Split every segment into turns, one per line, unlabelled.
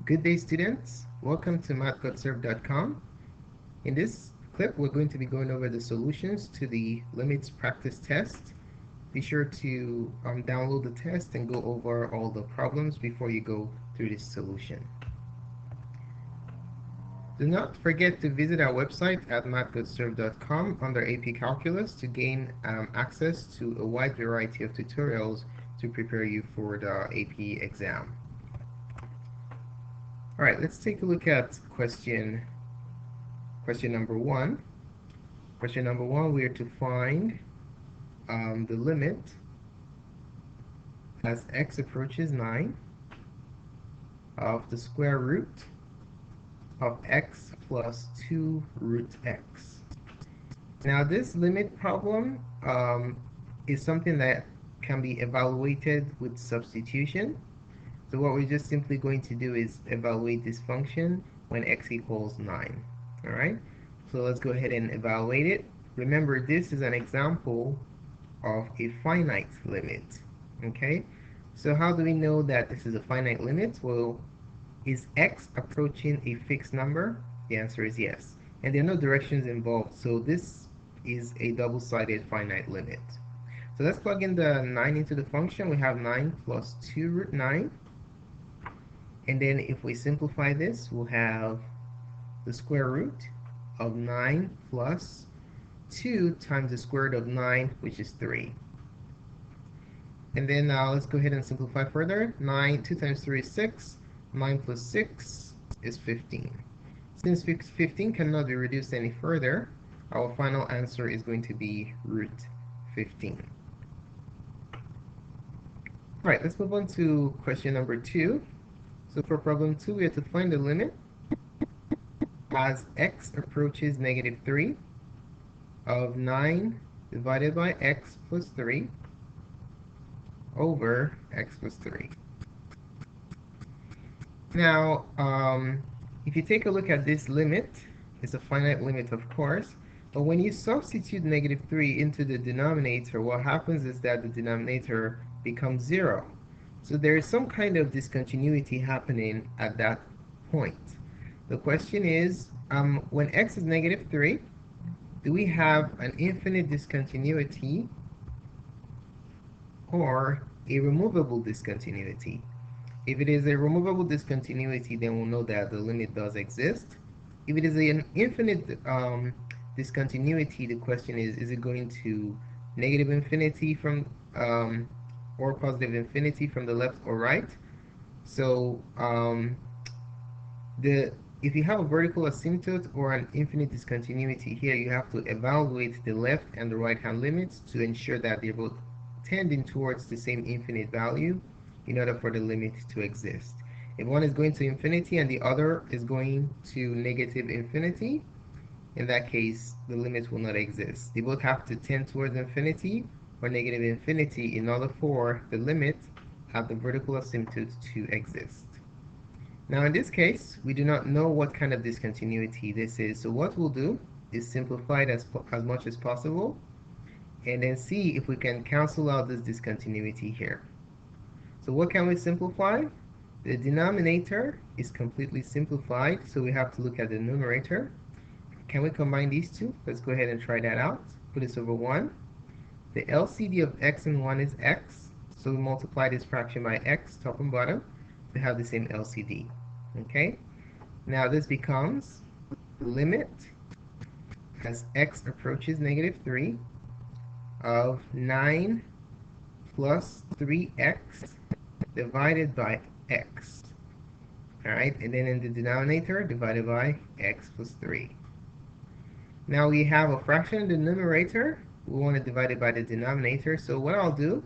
Good day, students. Welcome to math.serve.com. In this clip, we're going to be going over the solutions to the limits practice test. Be sure to download the test and go over all the problems before you go through this solution. Do not forget to visit our website at math.serve.com under AP Calculus to gain access to a wide variety of tutorials to prepare you for the AP exam. All right, let's take a look at question number one. Question number one, we are to find the limit as x approaches 9 of the square root of x plus 2 root x. Now this limit problem is something that can be evaluated with substitution. So what we're just simply going to do is evaluate this function when x equals 9. All right, so let's go ahead and evaluate it. Remember, this is an example of a finite limit. Okay, so how do we know that this is a finite limit? Well, is x approaching a fixed number? The answer is yes. And there are no directions involved, so this is a double-sided finite limit. So let's plug in the 9 into the function. We have 9 plus 2 root 9. And then if we simplify this, we'll have the square root of 9 plus 2 times the square root of 9, which is 3. And then let's go ahead and simplify further. 2 times 3 is 6. 9 plus 6 is 15. Since 15 cannot be reduced any further, our final answer is going to be root 15. All right, let's move on to question number 2. So for problem 2, we have to find the limit as x approaches negative 3 of 9 divided by x plus 3 over x plus 3. Now, if you take a look at this limit, it's a finite limit, of course, but when you substitute negative 3 into the denominator, what happens is that the denominator becomes 0. So there is some kind of discontinuity happening at that point. The question is, when x is negative 3, do we have an infinite discontinuity or a removable discontinuity? If it is a removable discontinuity, then we'll know that the limit does exist. If it is an infinite discontinuity, the question is it going to negative infinity from or positive infinity from the left or right? So if you have a vertical asymptote or an infinite discontinuity here, you have to evaluate the left and the right hand limits to ensure that they're both tending towards the same infinite value in order for the limit to exist. If one is going to infinity and the other is going to negative infinity, in that case, the limit will not exist. They both have to tend towards infinity or negative infinity in order for the limit at the vertical asymptote to exist. Now in this case, we do not know what kind of discontinuity this is, so what we'll do is simplify it as much as possible and then see if we can cancel out this discontinuity here. So what can we simplify? The denominator is completely simplified, so we have to look at the numerator. Can we combine these two? Let's go ahead and try that out. Put this over 1. The LCD of x and 1 is x, so we multiply this fraction by x, top and bottom, to have the same LCD. Okay? Now this becomes the limit as x approaches negative 3 of 9 plus 3x divided by x. Alright, and then in the denominator, divided by x plus 3. Now we have a fraction in the numerator. We want to divide it by the denominator. So what I'll do,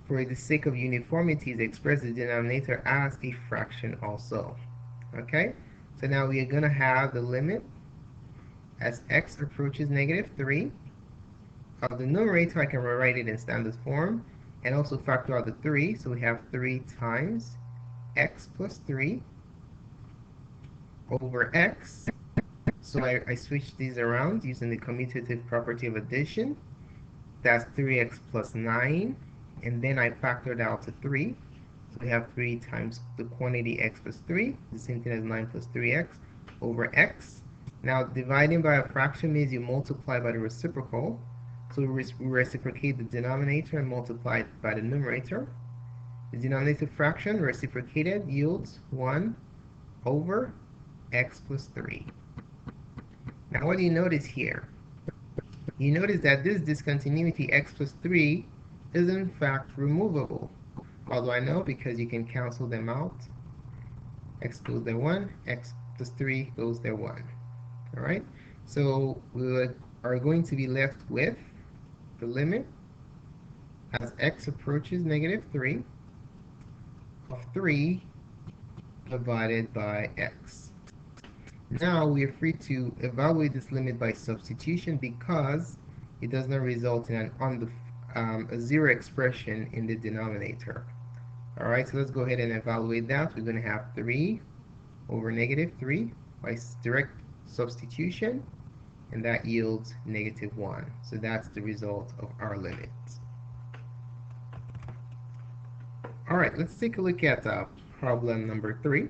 for the sake of uniformity, is express the denominator as a fraction also. Okay? So now we are going to have the limit as x approaches negative 3. Of the numerator, I can rewrite it in standard form and also factor out the 3. So we have 3 times x plus 3 over x. So I switch these around using the commutative property of addition. That's 3x plus 9. And then I factored out to 3. So we have 3 times the quantity x plus 3, the same thing as 9 plus 3x over x. Now dividing by a fraction means you multiply by the reciprocal. So we reciprocate the denominator and multiply it by the numerator. The denominator fraction reciprocated yields 1 over x plus 3. Now what do you notice here? You notice that this discontinuity x plus 3 is in fact removable. How do I know? Because you can cancel them out. X goes there 1, x plus 3 goes there 1. Alright? So we are going to be left with the limit as x approaches negative 3 of 3 divided by x. Now we are free to evaluate this limit by substitution because it does not result in a zero expression in the denominator. Alright, so let's go ahead and evaluate that. We're going to have 3 over negative 3 by direct substitution, and that yields negative 1. So that's the result of our limit. Alright, let's take a look at problem number 3.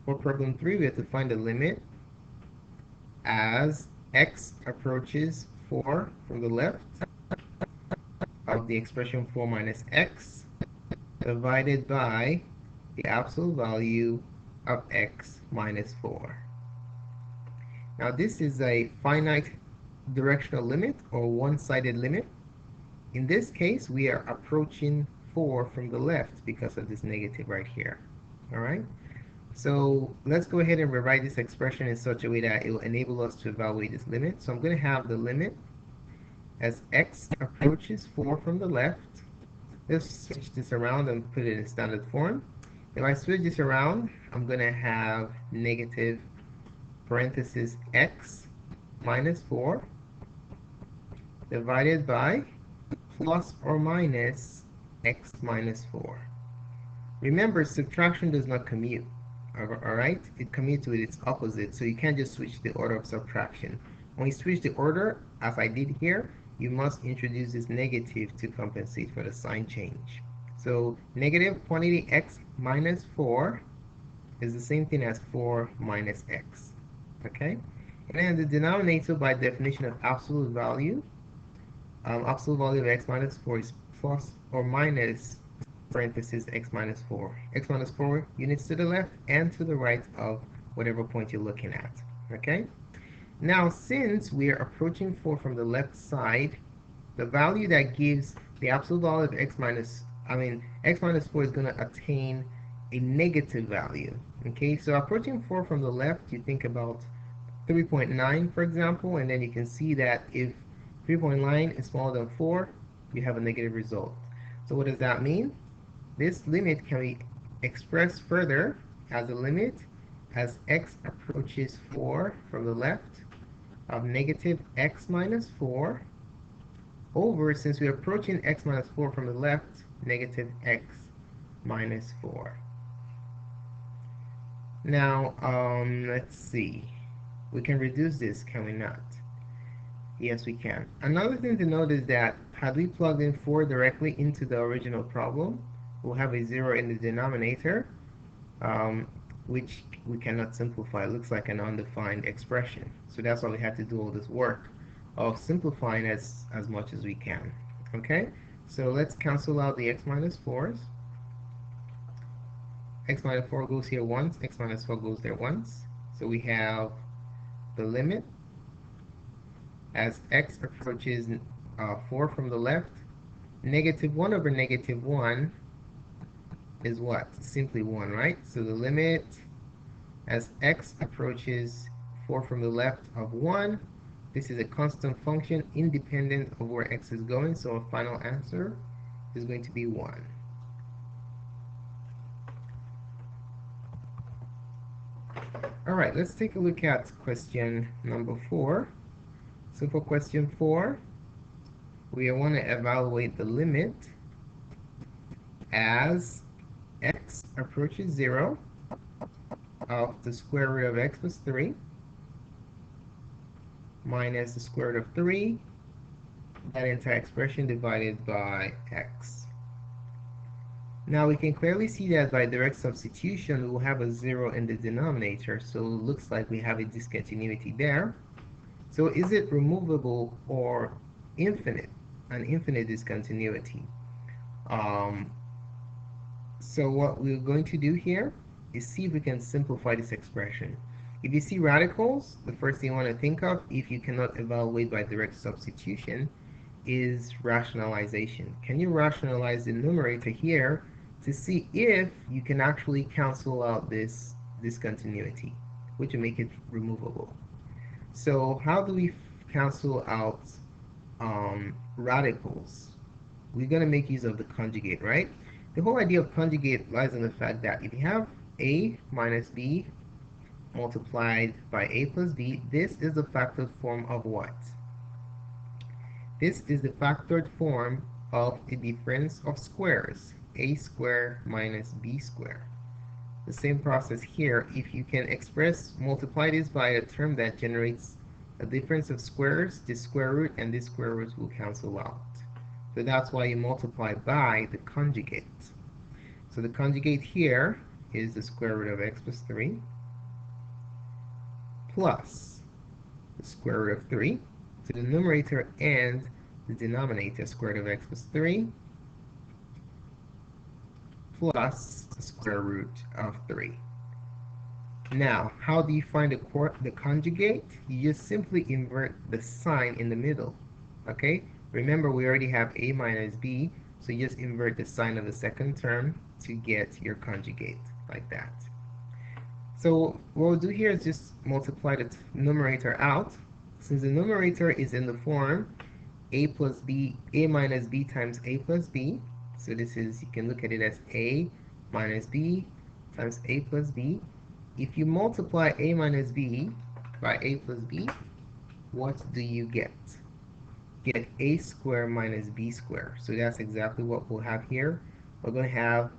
For problem 3, we have to find the limit as x approaches 4 from the left of the expression 4 minus x divided by the absolute value of x minus 4. Now this is a finite directional limit or one-sided limit. In this case, we are approaching 4 from the left because of this negative right here. Alright? So let's go ahead and rewrite this expression in such a way that it will enable us to evaluate this limit. So I'm going to have the limit as x approaches 4 from the left. Let's switch this around and put it in standard form. If I switch this around, I'm going to have negative parenthesis x minus 4 divided by plus or minus x minus 4. Remember, subtraction does not commute. Alright? It commutes with its opposite, so you can't just switch the order of subtraction. When you switch the order, as I did here, you must introduce this negative to compensate for the sign change. So negative quantity x minus 4 is the same thing as 4 minus x. Okay? And then the denominator, by definition of absolute value of x minus 4 is plus or minus parenthesis x minus 4. X minus 4 units to the left and to the right of whatever point you're looking at. Okay? Now, since we are approaching 4 from the left side, the value that gives the absolute value of x minus 4 is going to attain a negative value. Okay? So approaching 4 from the left, you think about 3.9, for example, and then you can see that if 3.9 is smaller than 4, you have a negative result. So what does that mean? This limit can be expressed further as a limit as x approaches 4 from the left of negative x minus 4 over, since we're approaching x minus 4 from the left, negative x minus 4. Now, let's see. We can reduce this, can we not? Yes, we can. Another thing to note is that had we plugged in 4 directly into the original problem, we'll have a 0 in the denominator, which we cannot simplify. It looks like an undefined expression. So that's why we had to do all this work of simplifying as much as we can. Okay? So let's cancel out the x minus 4s. X minus 4 goes here once, x minus 4 goes there once. So we have the limit as x approaches 4 from the left. Negative 1 over negative 1 is what? Simply 1, right? So the limit as x approaches 4 from the left of 1, this is a constant function independent of where x is going, so our final answer is going to be 1. Alright, let's take a look at question number 4. So for question 4, we want to evaluate the limit as x approaches 0 of the square root of x plus 3 minus the square root of 3, that entire expression divided by x. Now we can clearly see that by direct substitution we will have a 0 in the denominator, so it looks like we have a discontinuity there. So is it removable or infinite? An infinite discontinuity. Um, so what we're going to do here is see if we can simplify this expression. If you see radicals, the first thing you want to think of, if you cannot evaluate by direct substitution, is rationalization. Can you rationalize the numerator here to see if you can actually cancel out this discontinuity, which will make it removable? So how do we cancel out radicals? We're going to make use of the conjugate, right? The whole idea of conjugate lies in the fact that if you have a minus b multiplied by a plus b, this is the factored form of what? This is the factored form of a difference of squares, a squared minus b squared. The same process here. If you can multiply this by a term that generates a difference of squares, the square root and the square root will cancel out. So that's why you multiply by the conjugate. So the conjugate here is the square root of x plus 3 plus the square root of 3. So the numerator and the denominator, square root of x plus 3 plus the square root of 3. Now, how do you find the conjugate? You just simply invert the sign in the middle. Okay? Remember, we already have a minus b, so you just invert the sign of the second term to get your conjugate, like that. So what we'll do here is just multiply the numerator out. Since the numerator is in the form a plus b, a minus b times a plus b, so this is, you can look at it as a minus b times a plus b. If you multiply a minus b by a plus b, what do you get? Get a squared minus b squared. So that's exactly what we'll have here. We're going to have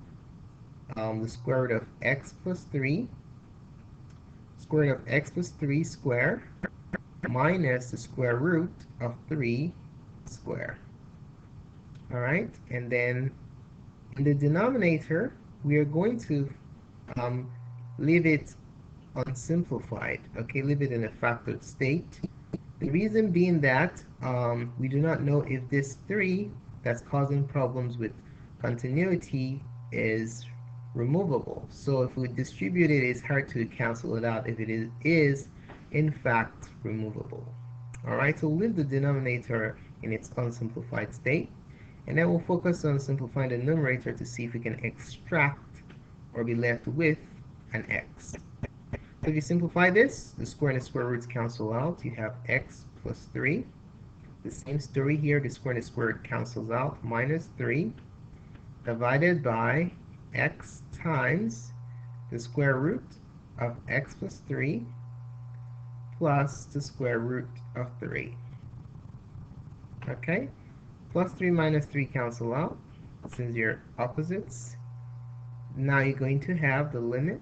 the square root of x plus 3, square root of x plus 3 squared, minus the square root of 3 squared. Alright, and then in the denominator, we are going to leave it unsimplified, okay, leave it in a factored state. The reason being that we do not know if this 3 that's causing problems with continuity is removable. So if we distribute it, it's hard to cancel it out if it is in fact removable. Alright, so we'll leave the denominator in its unsimplified state, and then we'll focus on simplifying the numerator to see if we can extract or be left with an x. So if you simplify this, the square and the square roots cancel out. You have x plus 3. The same story here, the square and the square root cancels out, minus 3 divided by x times the square root of x plus 3 plus the square root of 3. Okay? Plus 3 minus 3 cancel out since you're opposites. Now you're going to have the limit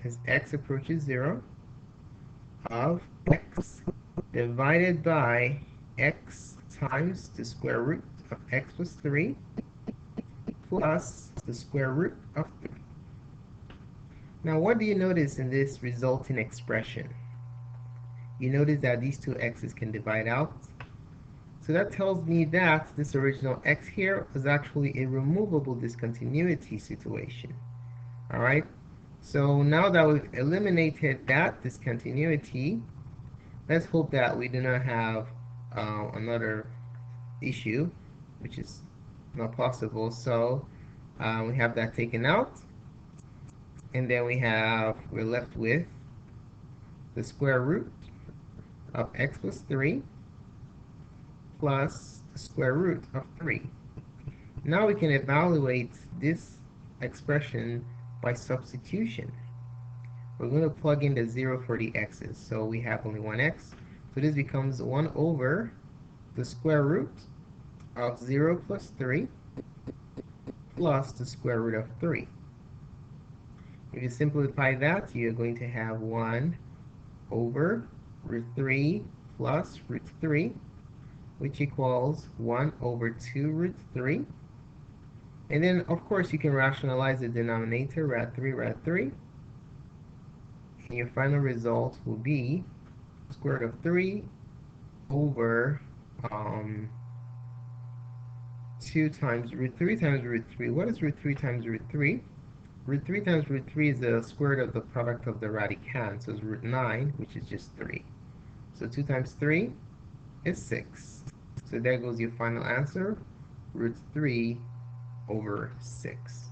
as x approaches 0 of x divided by x times the square root of x plus 3 plus the square root of 3. Now what do you notice in this resulting expression? You notice that these two x's can divide out. So that tells me that this original x here is actually a removable discontinuity situation. Alright? So now that we've eliminated that discontinuity, let's hope that we do not have another issue, which is not possible. So we have that taken out, and then we're left with the square root of x plus 3 plus the square root of 3. Now we can evaluate this expression by substitution. We're going to plug in the 0 for the x's. So we have only one x. So this becomes 1 over the square root of 0 plus 3 plus the square root of 3. If you simplify that, you're going to have 1 over root 3 plus root 3, which equals 1 over 2 root 3. And then, of course, you can rationalize the denominator, rad 3. And your final result will be square root of 3 over 2 times root 3 times root 3. What is root 3 times root 3? Root 3 times root 3 is the square root of the product of the radicand. So it's root 9, which is just 3. So 2 times 3 is 6. So there goes your final answer, root 3 over 6.